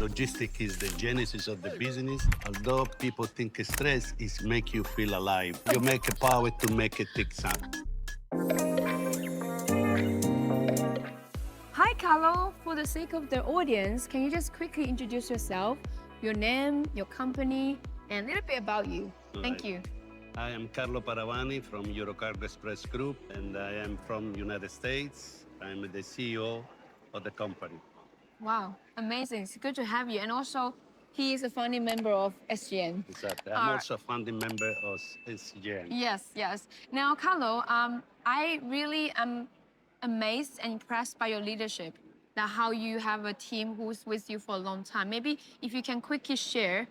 Logistics is the genesis of the business. Although people think stress is make you feel alive. You make a power to make it take some. Hi, Carlo. For the sake of the audience, can you just quickly introduce yourself, your name, your company, and a little bit about you? Thank you. I am Carlo Paravani from Eurocargo Express Group, and I am from United States. I'm the CEO of the company. Wow, amazing. It's good to have you. And also, he is a founding member of SGN. Exactly. I'm also a founding member of SGN. Yes, yes. Now, Carlo, I really am amazed and impressed by your leadership. That how you have a team who's with you for a long time. Maybe if you can quickly share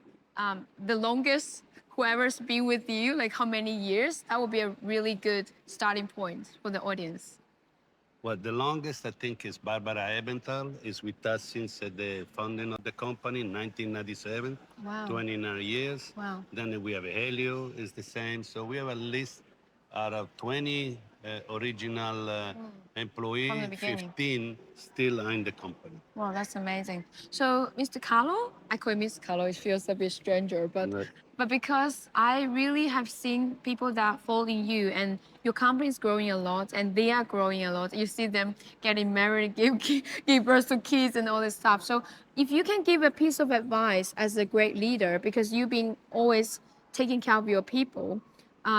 the longest whoever's been with you, like how many years, that would be a really good starting point for the audience. Well, the longest I think is Barbara Ebenthal is with us since the founding of the company in 1997, Wow. 29 years. Wow. Then we have Helio is the same. So we have at least out of 20 original From employees, the beginning. 15 still are in the company. Wow, that's amazing. So, Mr. Carlo, I call him Mr. Carlo, it feels a bit stranger, Right. but because I really have seen people that fall in you and your company is growing a lot and they are growing a lot. You see them getting married, give birth to kids and all this stuff. So if you can give a piece of advice as a great leader, because you've been always taking care of your people,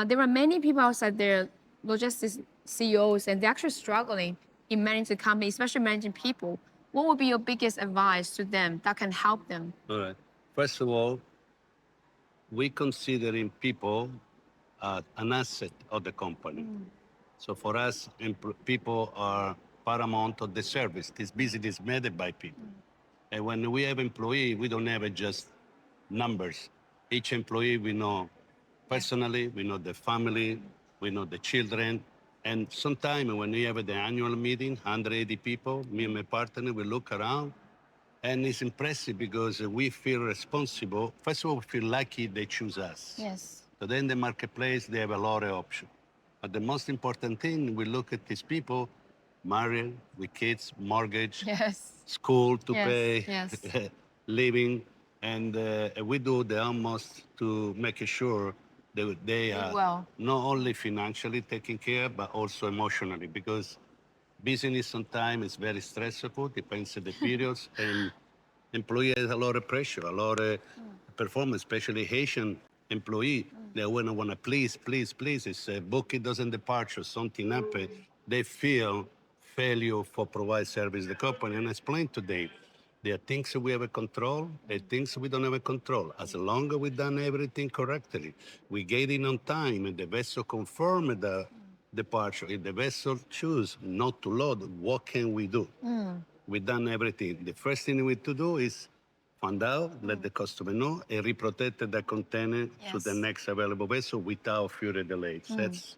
there are many people outside there, logistics CEOs, and they're actually struggling in managing the company, especially managing people. What would be your biggest advice to them that can help them? All right. First of all, we considering people an asset of the company. So for us, people are paramount of the service. This business is made by people. And when we have employee, we don't have just numbers. Each employee we know personally, we know the family, we know the children. And sometimes when we have the annual meeting, 180 people, me and my partner, we look around and it's impressive because we feel responsible. First of all, we feel lucky they choose us. Yes. So then the marketplace, they have a lot of options. But the most important thing, we look at these people, married, with kids, mortgage, Yes. school to Yes, pay, yes. living, and we do the utmost to make sure that they Live are well. not only financially taken care, but also emotionally, because business sometimes is very stressful, depends on the periods, and employee has a lot of pressure, a lot of performance, especially Haitian employee. They want to please, please, please. It's a booking doesn't depart or something happen. They feel failure for provide service to the company. And I explained today, there are things we have a control, there are things we don't have a control. As long as we done everything correctly, we get in on time, and the vessel confirm the departure. If the vessel choose not to load, what can we do? We've done everything. The first thing we need to do is find out, let the customer know, and reprotect the container to the Yes. next available vessel without further delays. That's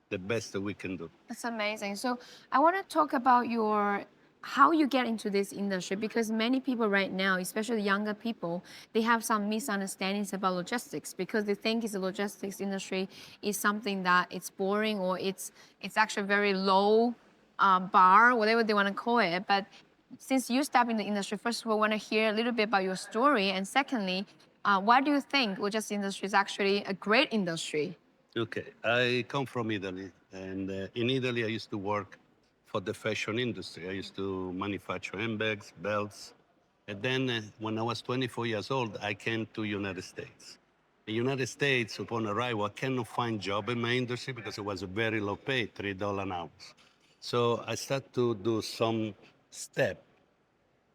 the best that we can do. That's amazing. So I want to talk about your how you get into this industry, because many people right now, especially younger people, they have some misunderstandings about logistics because they think the logistics industry is something that it's boring or it's actually very low bar, whatever they want to call it. But since you step in the industry, first of all, I want to hear a little bit about your story, and secondly, why do you think logistics industry is actually a great industry? Okay, I come from Italy, and in Italy, I used to work for the fashion industry. I used to manufacture handbags, belts, and then when I was 24 years old, I came to United States. The United States, upon arrival, I cannot find job in my industry because it was a very low pay, $3 an hour. So I started to do some step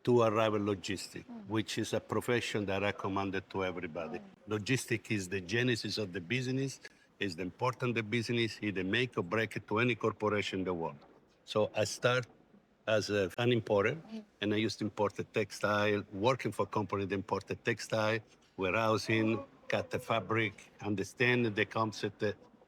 to arrive at logistics, which is a profession that I recommended to everybody. Logistics is the genesis of the business, is the important the business, is the make or break it to any corporation in the world. So I start as an importer, and I used to import the textile, working for a company that imported textile, warehousing, cut the fabric, understand the concept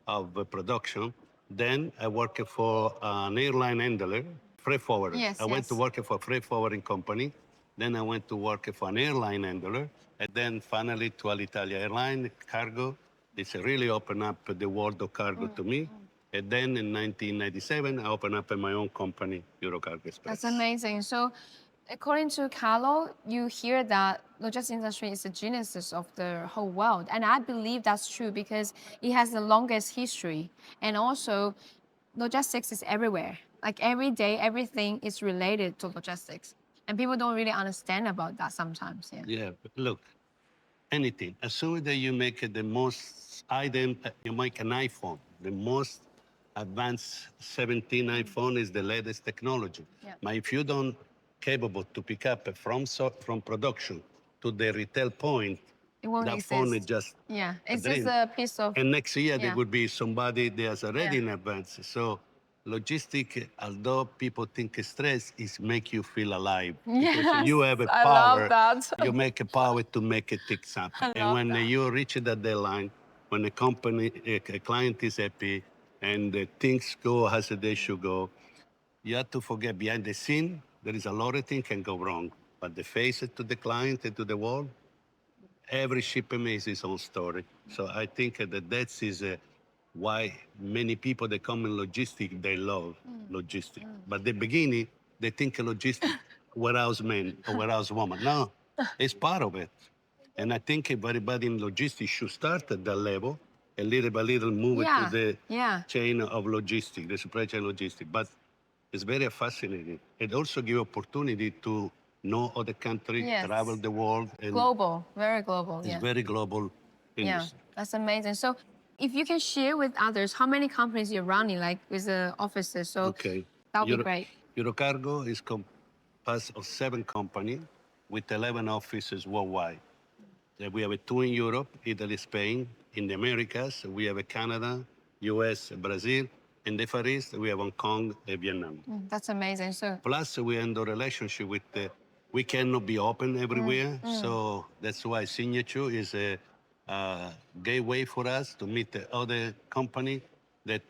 of production. Then I worked for an airline handler, freight forwarder. Yes, I went to yes. work for a freight forwarding company. Then I went to work for an airline handler, and then finally to Alitalia Airline cargo. This really opened up the world of cargo to me. And then in 1997, I opened up my own company, Eurocargo Express. That's amazing. So According to Carlo, you hear that logistics industry is the genesis of the whole world. And I believe that's true because it has the longest history. And also, logistics is everywhere. Like every day, everything is related to logistics. And people don't really understand about that sometimes. Yeah. Yeah, but look, anything. As soon as you make the most item, you make an iPhone. The most advanced 17 iPhone is the latest technology. Yeah. But if you don't capable to pick up from production to the retail point, It won't that phone is exist. just Yeah. a It's just dream. a piece of. And next year there Yeah. would be somebody that's already Yeah. in advance. So logistic, although people think stress, is make you feel alive. Because you have a I power, love that. you make a power to make it things happen. I And love when that. you reach that deadline, when a company, a client is happy and things go as they should go, you have to forget behind the scene, there is a lot of things can go wrong. But the face it to the client and to the world, every shipment is its own story. So I think that is why many people that come in logistics, they love logistics. But the beginning, they think logistics, warehouse man or warehouse woman. No, it's part of it. And I think everybody in logistics should start at that level and little by little move it to the Yeah. chain of logistics, the supply chain logistics. But it's very fascinating. It also gives opportunity to know other countries, Yes. travel the world, and Global, very global. it's Yeah. very global Yeah, industry. that's amazing. So, if you can share with others how many companies you're running, like with the offices, so Okay. that would be great. Eurocargo is composed of 7 companies with 11 offices worldwide. We have 2 in Europe, Italy, Spain. In the Americas, we have Canada, US, Brazil. In the Far East, we have Hong Kong and Vietnam. That's amazing. So, Plus, we end the relationship with we cannot be open everywhere. So that's why Signature is a gateway for us to meet the other company that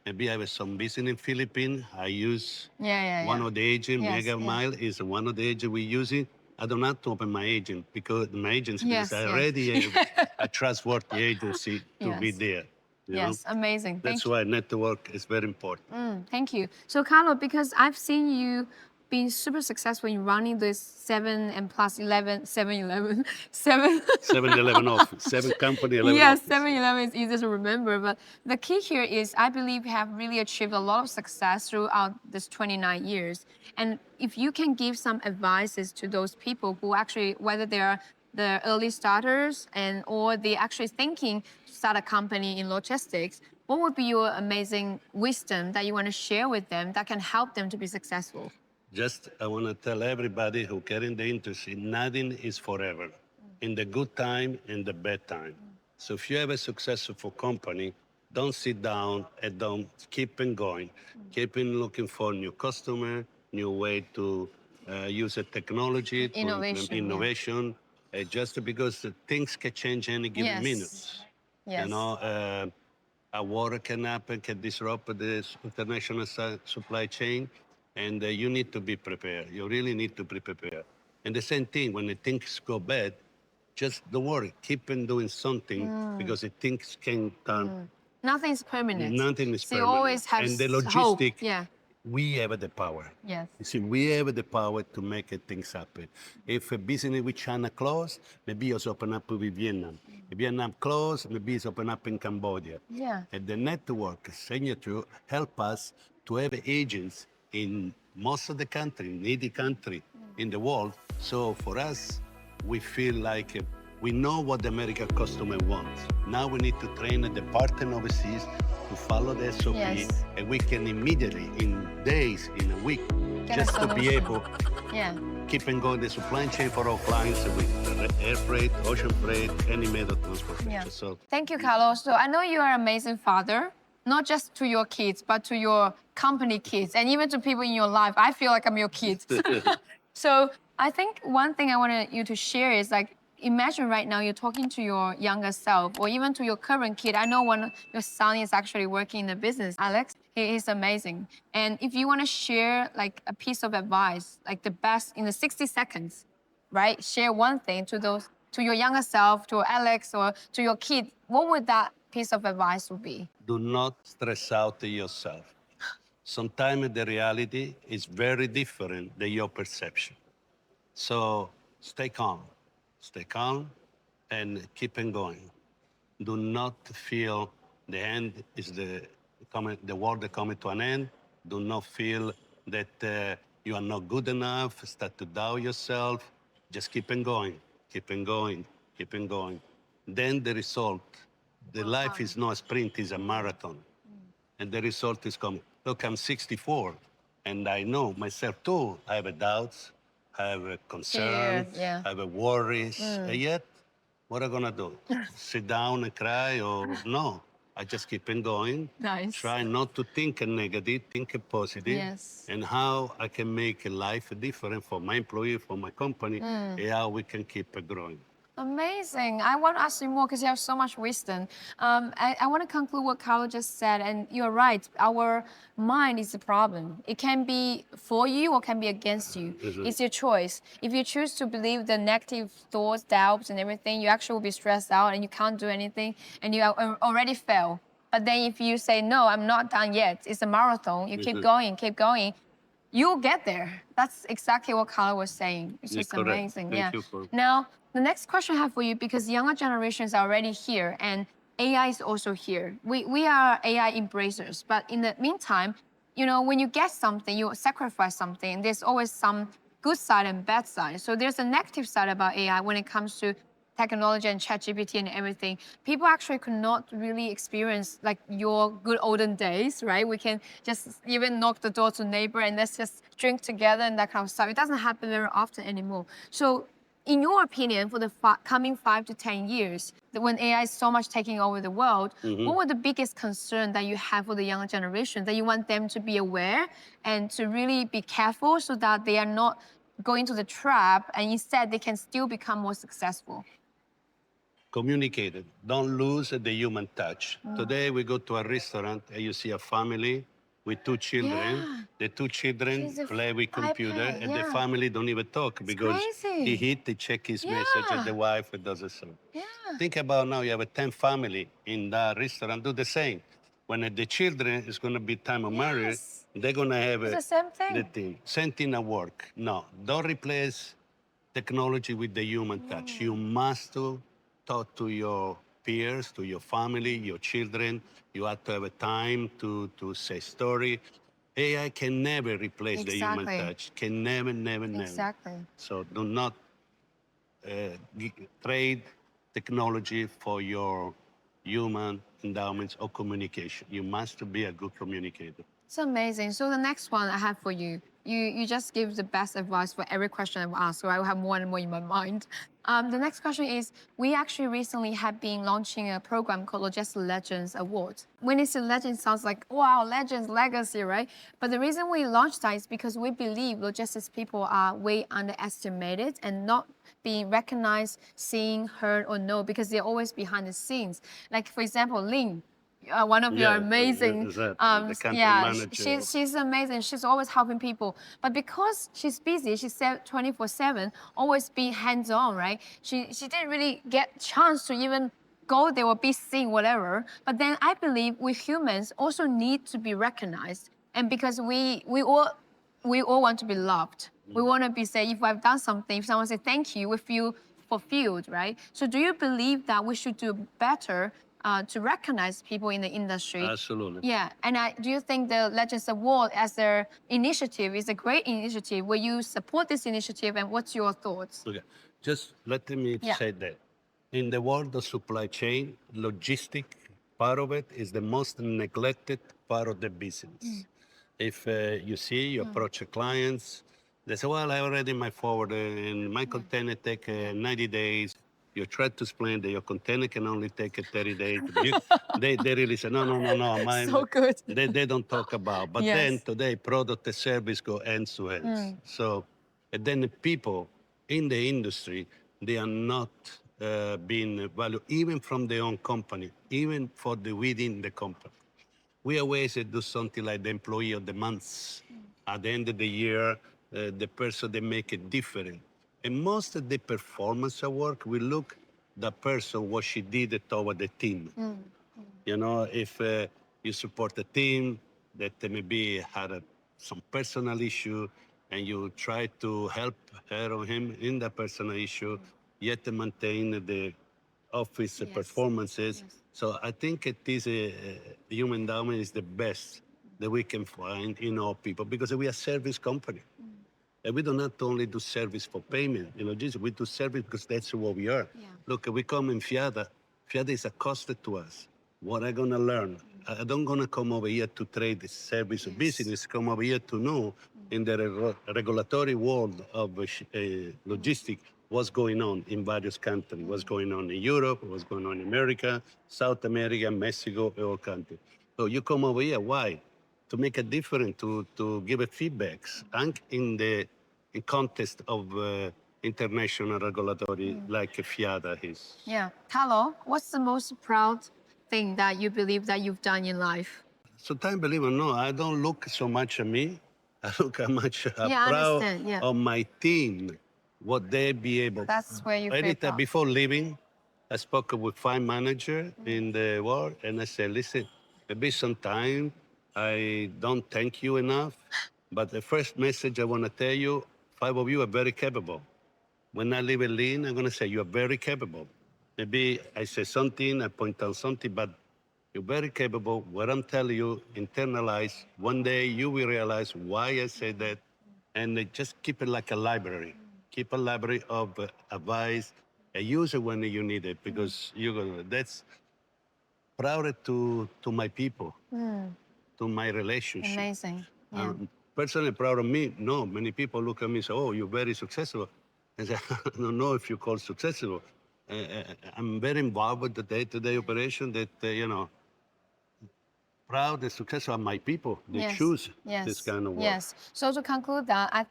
maybe have some business in Philippines. I use yeah. one of the agent, Yes, Mega yeah. Mile is one of the agent we using. I don't have to open my agent because my agency because Yes, I yes. already have a trustworthy agency to be Yes. there. You know? Yes, amazing. That's Thank you. why network is very important. Thank you. So, Carlo, because I've seen you being super successful in running this 7 and plus 11, 7-Eleven, 7. 7-Eleven office, 7 company, 11 Yes, office. 7-Eleven is easy to remember, but the key here is I believe you have really achieved a lot of success throughout this 29 years. And if you can give some advices to those people who actually, whether they're the early starters and or they actually thinking to start a company in logistics, what would be your amazing wisdom that you want to share with them that can help them to be successful? Just I want to tell everybody who get in the industry, nothing is forever, in the good time and the bad time. So if you have a successful company, don't sit down and don't keep on going. Keep on looking for new customer, new way to use a technology to implement Innovation, yeah. innovation. Just because things can change any given minute. Yes. You Yes. know, a war can happen, can disrupt the international supply chain, and you need to be prepared. You really need to be prepared. And the same thing, when the things go bad, just don't worry. Keep on doing something because the things can turn. Nothing is permanent. Nothing is So you permanent. always have And the hope. logistic, Yeah. we have the power. Yes. You see, we have the power to make things happen. If a business with China closed, maybe it's open up with Vietnam. If Vietnam closed, maybe it's open up in Cambodia. Yeah. And the network signature help us to have agents in most of the country, needy country in the world. So for us, we feel like we know what the American customer wants. Now we need to train the partner overseas to follow the SOP, Yes. and we can immediately, in days, in a week, Get a just to be solution. able Yeah. keep and going the supply chain for our clients with air freight, ocean freight, any method of transportation. Yeah. So Thank you, Carlos. So I know you are an amazing father, not just to your kids, but to your company kids and even to people in your life. I feel like I'm your kids. So I think one thing I wanted you to share is like, imagine right now you're talking to your younger self or even to your current kid. I know your son is actually working in the business, Alex. He is amazing. And if you want to share like a piece of advice, like the best in the 60 seconds, right? Share one thing to your younger self, to Alex or to your kid, what would that piece of advice would be? do not stress out yourself. Sometimes the reality is very different than your perception. So stay calm, and keep on going. Do not feel the end is the world is coming to an end. Do not feel that you are not good enough. Start to doubt yourself. Just keep on going, keep on going, keep on going. Then the result, the life is not a sprint, it's a marathon. And the result is coming. Look, I'm 64, and I know myself too. I have a doubts, I have a concern, Yeah. I have a worries, and yet, what am I gonna do? Sit down and cry, or no? I just keep on going. Nice. Try not to think negative, think positive, Yes. and how I can make a life different for my employee, for my company, and how we can keep growing. Amazing. I want to ask you more because you have so much wisdom. I want to conclude what Carlo just said, and you're right. Our mind is the problem. It can be for you or can be against you. It's your choice. If you choose to believe the negative thoughts, doubts, and everything, you actually will be stressed out and you can't do anything, and you already fail. But then if you say, no, I'm not done yet, it's a marathon, you keep going, you'll get there. That's exactly what Carlo was saying. It's Yeah, just correct. amazing. Thank Yeah. you for Now, the next question I have for you, because younger generations are already here and AI is also here. We are AI embracers, but in the meantime, when you get something, you sacrifice something. There's always some good side and bad side. So there's a negative side about AI when it comes to technology and ChatGPT and everything. People actually could not really experience like your good olden days, right? We can just even knock the door to neighbor and let's just drink together and that kind of stuff. It doesn't happen very often anymore. So in your opinion, for the coming 5 to 10 years, when AI is so much taking over the world, what were the biggest concern that you have for the younger generation that you want them to be aware and to really be careful so that they are not going to the trap and instead they can still become more successful? communicated. Don't lose the human touch. Today we go to a restaurant and you see a family with two children. Yeah. The two children She's a play with computer iPad, and the yeah. family don't even talk because he Crazy. hit, they check his message and the wife does the same. Yeah. Think about now you have a 10 family in that restaurant do the same. When the children is going to be time of marriage, Yes. they're going to have It's the same thing. the thing. Same thing at work. No, don't replace technology with the human touch. You must to talk to your peers, to your family, your children. You have to have a time to say story. AI can never replace the human Exactly. touch. Can never, never, never. Exactly. So do not trade technology for your human endowments or communication. You must be a good communicator. It's amazing. So the next one I have for you, you just give the best advice for every question I've asked. So I will have more and more in my mind. The next question is, we actually recently have been launching a program called Logistic Legends Awards. When it's a legend, it sounds like, wow, legends, legacy, right? But the reason we launched that is because we believe logistics people are way underestimated and not being recognized, seen, heard, or know because they're always behind the scenes. Like, for example, Lynn, one of your amazing, the country yeah, manager. she's amazing. She's always helping people. But because she's busy, she's 24/7, always be hands on, right? She didn't really get chance to even go there or be seen, whatever. But then I believe we humans also need to be recognized, and because we all want to be loved. We want to be say if I've done something, if someone say thank you, we feel fulfilled, right? So do you believe that we should do better to recognize people in the industry? Absolutely. Yeah, and do you think the Legends Award as their initiative is a great initiative? Will you support this initiative, and what's your thoughts? Okay. Just let me Yeah. say that in the world of supply chain, logistic part of it is the most neglected part of the business. If you see, you approach your clients, they say, well, I already my forwarder and my container take 90 days. You try to explain that your container can only take 30 days. They really say, no, no, no, no. So good. They don't talk about. But then Yes. today, product and service go end to end. So, and then the people in the industry, they are not being valued, even from their own company, even for the within the company. We always do something like the employee of the month. At the end of the year, the person they make it different. And most of the performance of work, we look the person what she did toward the team. You know, if you support a team that maybe had some personal issue, and you try to help her or him in the personal issue, yet maintain the office Yes. performances. Yes. So I think it is human endowment is the best that we can find in our people because we are a service company. And we do not only do service for payment, just we do service because that's what we are. Yeah. Look, we come in Fiada. Fiada is a cost to us. What I'm gonna learn? I don't gonna come over here to trade the service or Yes. business. Come over here to know in the regulatory world of logistics what's going on in various countries, what's going on in Europe, what's going on in America, South America, Mexico, all countries. So you come over here. Why? To make a difference, to give a feedbacks, and in the in context of international regulatory like FIATA is. Yeah. Carlo, what's the most proud thing that you believe that you've done in life? Sometimes, believe it or not, I don't look so much at me. I look at much Yeah, I proud understand. Yeah. of my team, what they be able. That's where you feel Anytime proud. before leaving, I spoke with fine manager in the world, and I said, listen, maybe sometime I don't thank you enough, but the first message I want to tell you, five of you are very capable. When I leave a lean, I'm going to say, you're very capable. Maybe I say something, I point out something, but you're very capable. What I'm telling you, internalize. One day you will realize why I say that, and just keep it like a library. Keep a library of advice, and use it when you need it, because you're gonna. That's proud to my people, to my relationship. Amazing. Yeah. I'm personally proud of me. No, many people look at me and say, "Oh, you're very successful." I say, "I don't know if you call successful." I'm very involved with the day-to-day operation. That proud and successful are my people. They Yes. choose Yes. this kind of work. Yes. So to conclude that, I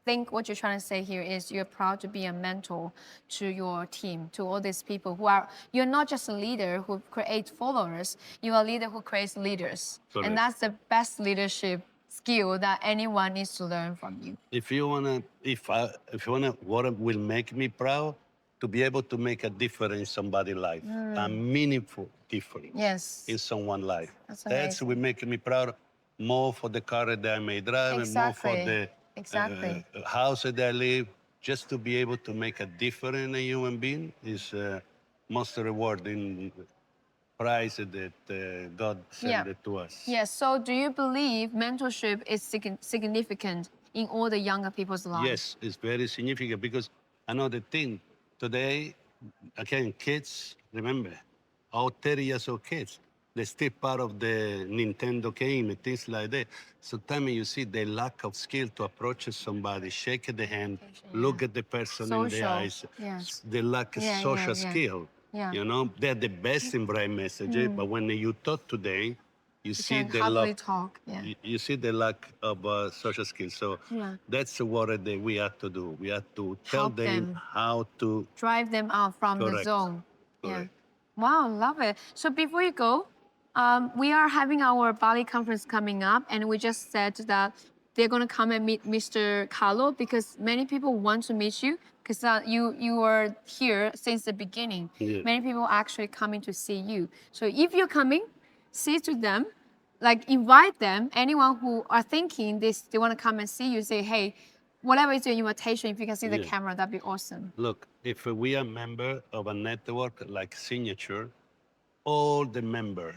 think what you're trying to say here is you're proud to be a mentor to your team, to all these people who are, you're not just a leader who creates followers, you're a leader who creates leaders. Correct. And that's the best leadership skill that anyone needs to learn from you. If you wanna, if you wanna, what will make me proud to be able to make a difference in somebody's life, a meaningful difference Yes. in someone's life. That's That's amazing. what make me proud. More for the car that I may drive, and more for the Exactly. house that I live. Just to be able to make a difference in a human being is most rewarding prize that God sent Yeah. it to us. Yes. So do you believe mentorship is significant in all the younger people's lives? Yes, it's very significant because another thing today, again, kids, remember, all 30 years old kids, they're still part of the Nintendo game and things like that. Sometimes you see the lack of skill to approach somebody, shake the hand, look at the person in the Social. eyes. Yes. They lack Yeah, social yeah, yeah. skill. Yeah. They're the best in bright messages, but when you talk today, you see Can the hardly lack. talk. Yeah. You see the lack of social skills. So Yeah. that's what that we have to do. We have to tell Help them them. how to Drive them out from the correct. zone. Yeah. Correct. Wow, love it. So before you go, we are having our Bali conference coming up, and we just said that they're going to come and meet Mr. Carlo because many people want to meet you because you were here since the beginning. Yeah. Many people are actually coming to see you. So if you're coming, say to them, like invite them. Anyone who are thinking this, they want to come and see you. Say, hey, whatever is your invitation, if you can see the Yeah. camera, that'd be awesome. Look, if we are member of a network like Signature, all the member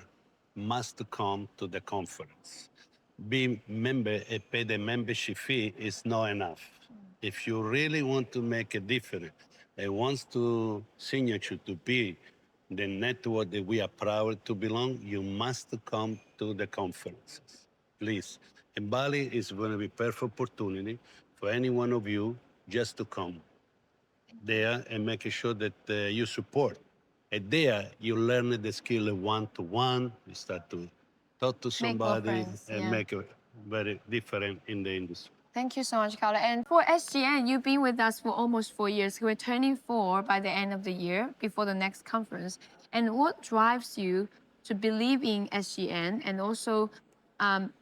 must come to the conference. Be member and pay the membership fee is not enough. If you really want to make a difference and wants to signature to be the network that we are proud to belong, you must come to the conferences. Please. And Bali is going to be perfect opportunity for any one of you just to come there and making sure that you support. And there, you learn the skill one to one. You start to talk to Make more somebody friends. and Yeah. make it very different in the industry. Thank you so much, Carla. And for SGN, you've been with us for almost 4 years. We're turning 4 by the end of the year before the next conference. And what drives you to believe in SGN? And also,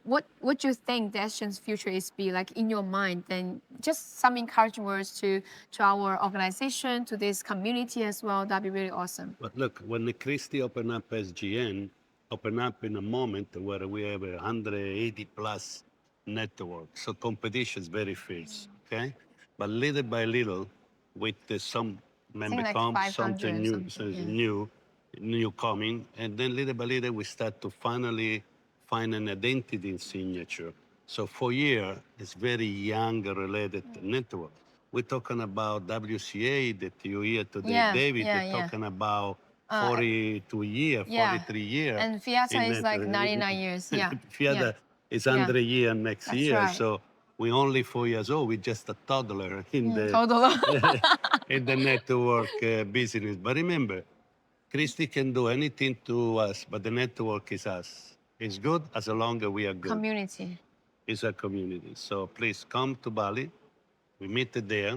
what you think the SGN's future is be like in your mind? Then just some encouraging words to our organization, to this community as well. That'd be really awesome. But look, when the Christie opened up SGN, opened up in a moment where we have 180 plus network. So competition is very fierce, okay? But little by little, with some I think member like come, 500 something or new, something. Yeah. new coming, and then little by little we start to finally find an identity in signature. So for year, it's very young related network. We're talking about WCA that you hear today, Yeah, David. yeah, They're yeah. talking about Uh, 42 year, yeah. 43 year. And Fiata In is that, like 99 years. Yeah. Yeah. Fiat is Yeah. 100 year next That's year. right. So we're only 4 years old. We're just a toddler in the Total. in the network business. But remember, Christy can do anything to us, but the network is us. It's good as long as we are good. Community. It's a community. So please come to Bali. We meet there,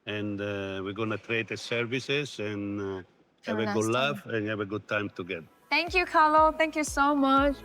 and we're gonna trade the services and have Have a a good nice time. laugh and have a good time together. Thank you, Carlo. Thank you so much.